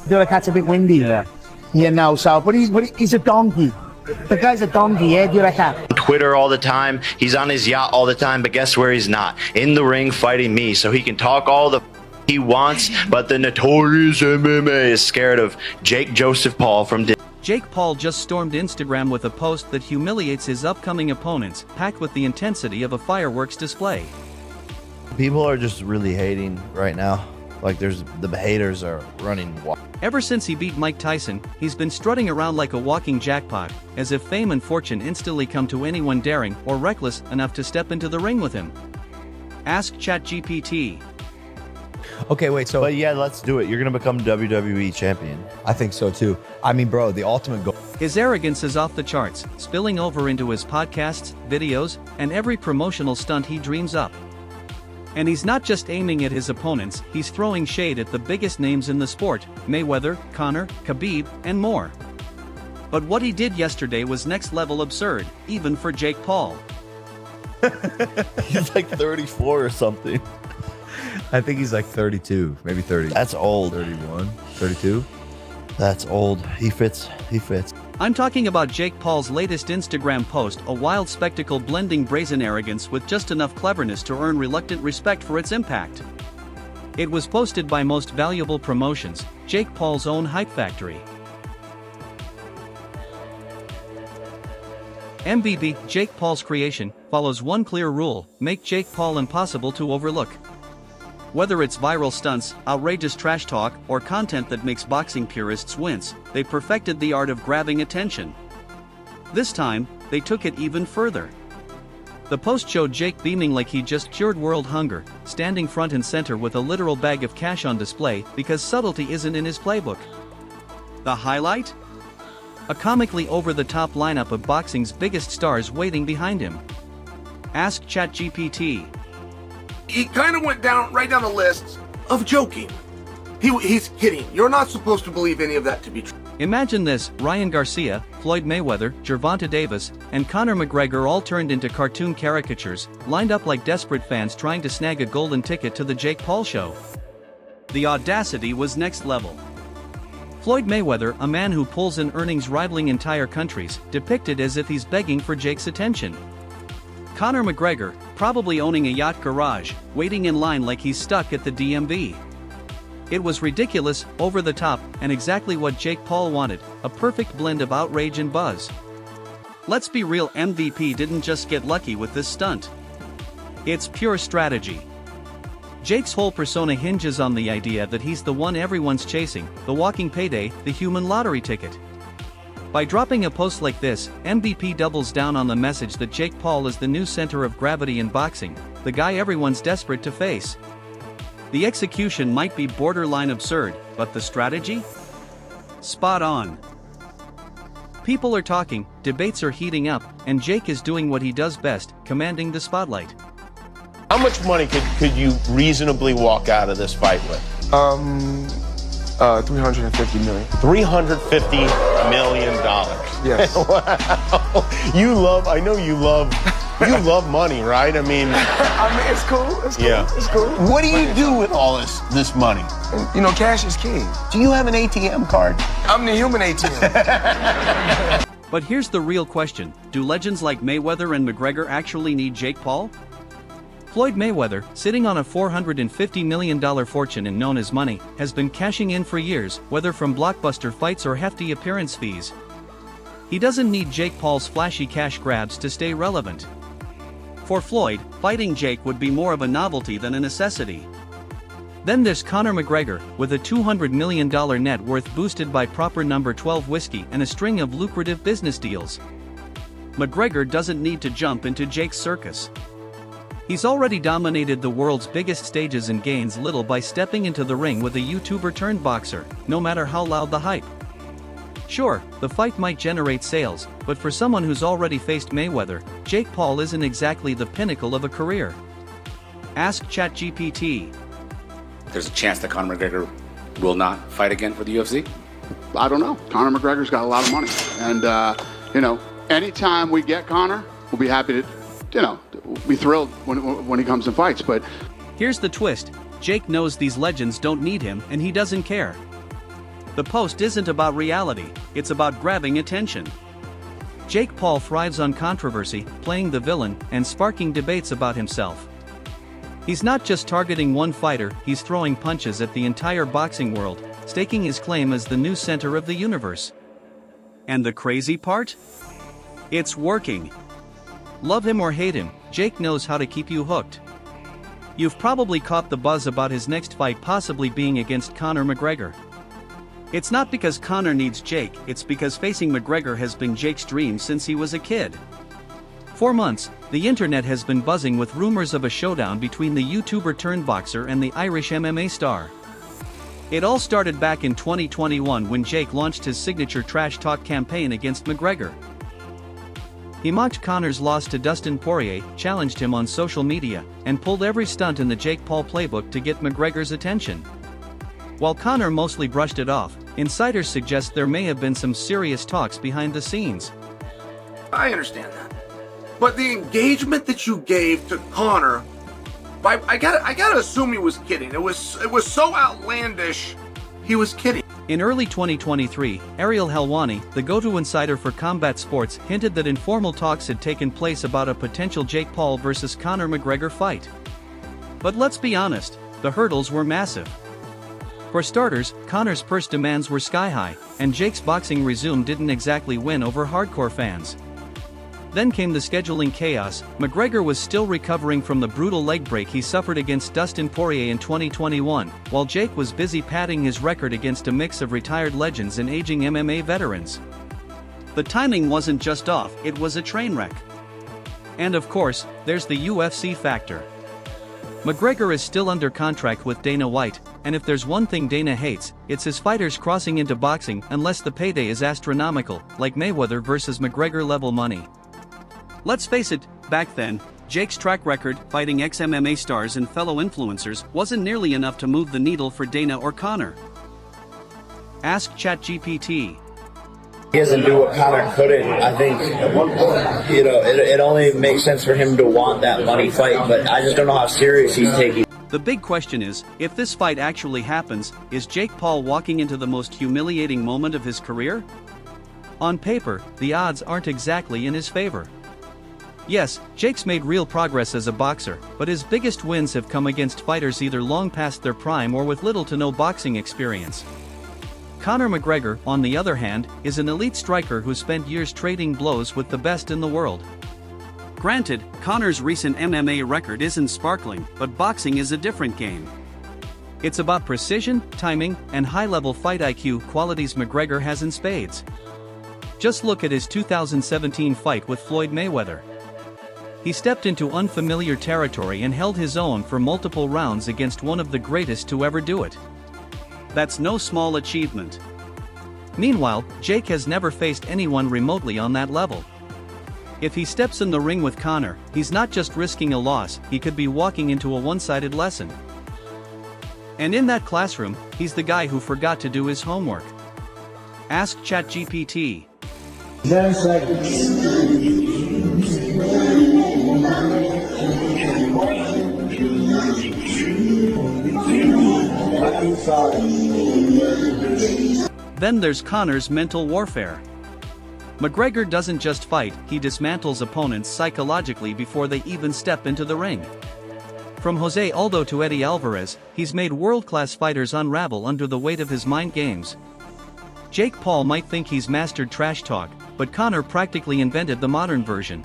feel like that's a bit windy there. You know, so, but he's a donkey. The guy's a donkey, yeah, do you like that? Twitter all the time. He's on his yacht all the time, but guess where he's not? In the ring fighting me, so he can talk all the he wants, but the notorious MMA is scared of Jake Joseph Paul from Jake Paul just stormed Instagram with a post that humiliates his upcoming opponents, packed with the intensity of a fireworks display. People are just really hating right now. Like the haters are running wild. Ever since he beat Mike Tyson, he's been strutting around like a walking jackpot, as if fame and fortune instantly come to anyone daring or reckless enough to step into the ring with him. Ask ChatGPT. Okay, wait, so... But yeah, let's do it. You're going to become WWE champion. I think so, too. I mean, bro, the ultimate goal... His arrogance is off the charts, spilling over into his podcasts, videos, and every promotional stunt he dreams up. And he's not just aiming at his opponents, he's throwing shade at the biggest names in the sport, Mayweather, Conor, Khabib, and more. But what he did yesterday was next-level absurd, even for Jake Paul. He's like 34 or something. I think he's like 32, maybe 30. That's old. 31, 32. That's old. He fits. I'm talking about Jake Paul's latest Instagram post, a wild spectacle blending brazen arrogance with just enough cleverness to earn reluctant respect for its impact. It was posted by Most Valuable Promotions, Jake Paul's own hype factory. MVP, Jake Paul's creation, follows one clear rule: make Jake Paul impossible to overlook. Whether it's viral stunts, outrageous trash talk, or content that makes boxing purists wince, they perfected the art of grabbing attention. This time, they took it even further. The post showed Jake beaming like he just cured world hunger, standing front and center with a literal bag of cash on display because subtlety isn't in his playbook. The highlight? A comically over-the-top lineup of boxing's biggest stars waiting behind him. Ask ChatGPT. He kind of went right down the list of joking. He's kidding. You're not supposed to believe any of that to be true. Imagine this: Ryan Garcia, Floyd Mayweather, Gervonta Davis, and Conor McGregor all turned into cartoon caricatures, lined up like desperate fans trying to snag a golden ticket to the Jake Paul show. The audacity was next level. Floyd Mayweather, a man who pulls in earnings rivaling entire countries, depicted as if he's begging for Jake's attention. Conor McGregor, probably owning a yacht garage, waiting in line like he's stuck at the DMV. It was ridiculous, over the top, and exactly what Jake Paul wanted, a perfect blend of outrage and buzz. Let's be real, MVP didn't just get lucky with this stunt. It's pure strategy. Jake's whole persona hinges on the idea that he's the one everyone's chasing, the walking payday, the human lottery ticket. By dropping a post like this, MVP doubles down on the message that Jake Paul is the new center of gravity in boxing, the guy everyone's desperate to face. The execution might be borderline absurd, but the strategy? Spot on. People are talking, debates are heating up, and Jake is doing what he does best, commanding the spotlight. How much money could you reasonably walk out of this fight with? 350 million. $350 million. Yes. Wow. I know you love money, right? I mean, it's cool. It's cool. Yeah. It's cool. What do you do with all this money? You know, cash is king. Do you have an ATM card? I'm the human ATM. But here's the real question: do legends like Mayweather and McGregor actually need Jake Paul? Floyd Mayweather, sitting on a $450 million fortune and known as money, has been cashing in for years, whether from blockbuster fights or hefty appearance fees. He doesn't need Jake Paul's flashy cash grabs to stay relevant. For Floyd, fighting Jake would be more of a novelty than a necessity. Then there's Conor McGregor, with a $200 million net worth boosted by proper number 12 whiskey and a string of lucrative business deals. McGregor doesn't need to jump into Jake's circus. He's already dominated the world's biggest stages and gains little by stepping into the ring with a YouTuber turned boxer, no matter how loud the hype. Sure, the fight might generate sales, but for someone who's already faced Mayweather, Jake Paul isn't exactly the pinnacle of a career. Ask ChatGPT. There's a chance that Conor McGregor will not fight again for the UFC? I don't know. Conor McGregor's got a lot of money. And, anytime we get Conor, we'll be happy to, be thrilled when he comes and fights. Here's the twist: Jake knows these legends don't need him and he doesn't care. The post isn't about reality, it's about grabbing attention. Jake Paul thrives on controversy, playing the villain, and sparking debates about himself. He's not just targeting one fighter, he's throwing punches at the entire boxing world, staking his claim as the new center of the universe. And the crazy part? It's working. Love him or hate him, Jake knows how to keep you hooked. You've probably caught the buzz about his next fight possibly being against Conor McGregor. It's not because Conor needs Jake, it's because facing McGregor has been Jake's dream since he was a kid. For months, the internet has been buzzing with rumors of a showdown between the YouTuber turned boxer and the Irish MMA star. It all started back in 2021 when Jake launched his signature trash talk campaign against McGregor. He mocked Conor's loss to Dustin Poirier, challenged him on social media, and pulled every stunt in the Jake Paul playbook to get McGregor's attention. While Conor mostly brushed it off, insiders suggest there may have been some serious talks behind the scenes. I understand that. But the engagement that you gave to Conor, I gotta assume he was kidding. It was so outlandish, he was kidding. In early 2023, Ariel Helwani, the go-to insider for combat sports, hinted that informal talks had taken place about a potential Jake Paul vs. Conor McGregor fight. But let's be honest, the hurdles were massive. For starters, Conor's purse demands were sky-high, and Jake's boxing resume didn't exactly win over hardcore fans. Then came the scheduling chaos. McGregor was still recovering from the brutal leg break he suffered against Dustin Poirier in 2021, while Jake was busy padding his record against a mix of retired legends and aging MMA veterans. The timing wasn't just off, it was a train wreck. And of course, there's the UFC factor. McGregor is still under contract with Dana White, and if there's one thing Dana hates, it's his fighters crossing into boxing unless the payday is astronomical, like Mayweather vs. McGregor level money. Let's face it, back then, Jake's track record fighting ex-MMA stars and fellow influencers wasn't nearly enough to move the needle for Dana or Conor. Ask ChatGPT. He doesn't do what Conor couldn't. I think, it only makes sense for him to want that money fight, but I just don't know how serious he's taking. The big question is, if this fight actually happens, is Jake Paul walking into the most humiliating moment of his career? On paper, the odds aren't exactly in his favor. Yes, Jake's made real progress as a boxer, but his biggest wins have come against fighters either long past their prime or with little to no boxing experience. Conor McGregor, on the other hand, is an elite striker who spent years trading blows with the best in the world. Granted, Conor's recent MMA record isn't sparkling, but boxing is a different game. It's about precision, timing, and high-level fight IQ, qualities McGregor has in spades. Just look at his 2017 fight with Floyd Mayweather. He stepped into unfamiliar territory and held his own for multiple rounds against one of the greatest to ever do it. That's no small achievement. Meanwhile, Jake has never faced anyone remotely on that level. If he steps in the ring with Conor, he's not just risking a loss, he could be walking into a one-sided lesson. And in that classroom, he's the guy who forgot to do his homework. Ask ChatGPT. 10 seconds. Then there's Conor's mental warfare. McGregor doesn't just fight, he dismantles opponents psychologically before they even step into the ring. From Jose Aldo to Eddie Alvarez, he's made world-class fighters unravel under the weight of his mind games. Jake Paul might think he's mastered trash talk, but Conor practically invented the modern version.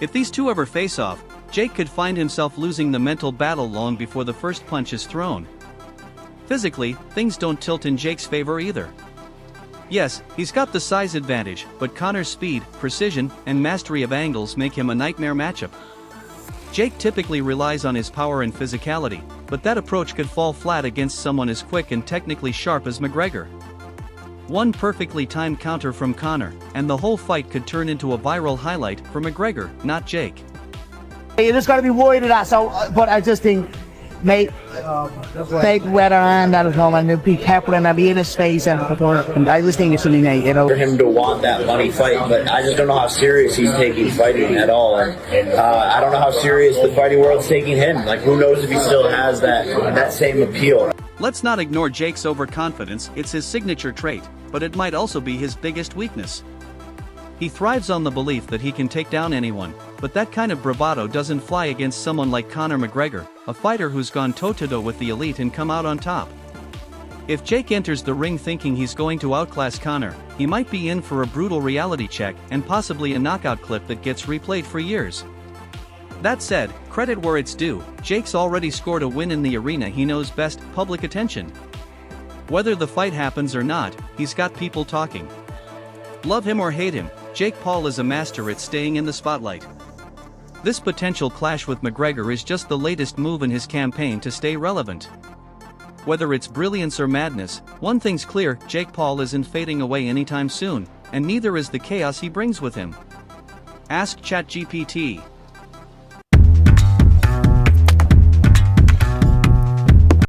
If these two ever face off, Jake could find himself losing the mental battle long before the first punch is thrown. Physically, things don't tilt in Jake's favor either. Yes, he's got the size advantage, but Conor's speed, precision, and mastery of angles make him a nightmare matchup. Jake typically relies on his power and physicality, but that approach could fall flat against someone as quick and technically sharp as McGregor. One perfectly timed counter from Conor, and the whole fight could turn into a viral highlight for McGregor, not Jake. You just got to be worried of that. So, but I just think Mate, take weather on, dat is wel een be careful and be in his face and I was thinking something, you know. For him to want that money fight, but I just don't know how serious he's taking fighting at all. And I don't know how serious the fighting world's taking him. Like, who knows if he still has that same appeal. Let's not ignore Jake's overconfidence. It's his signature trait, but it might also be his biggest weakness. He thrives on the belief that he can take down anyone, but that kind of bravado doesn't fly against someone like Conor McGregor, a fighter who's gone toe-to-toe with the elite and come out on top. If Jake enters the ring thinking he's going to outclass Conor, he might be in for a brutal reality check and possibly a knockout clip that gets replayed for years. That said, credit where it's due, Jake's already scored a win in the arena he knows best, public attention. Whether the fight happens or not, he's got people talking. Love him or hate him, Jake Paul is a master at staying in the spotlight. This potential clash with McGregor is just the latest move in his campaign to stay relevant. Whether it's brilliance or madness, one thing's clear, Jake Paul isn't fading away anytime soon, and neither is the chaos he brings with him. Ask ChatGPT.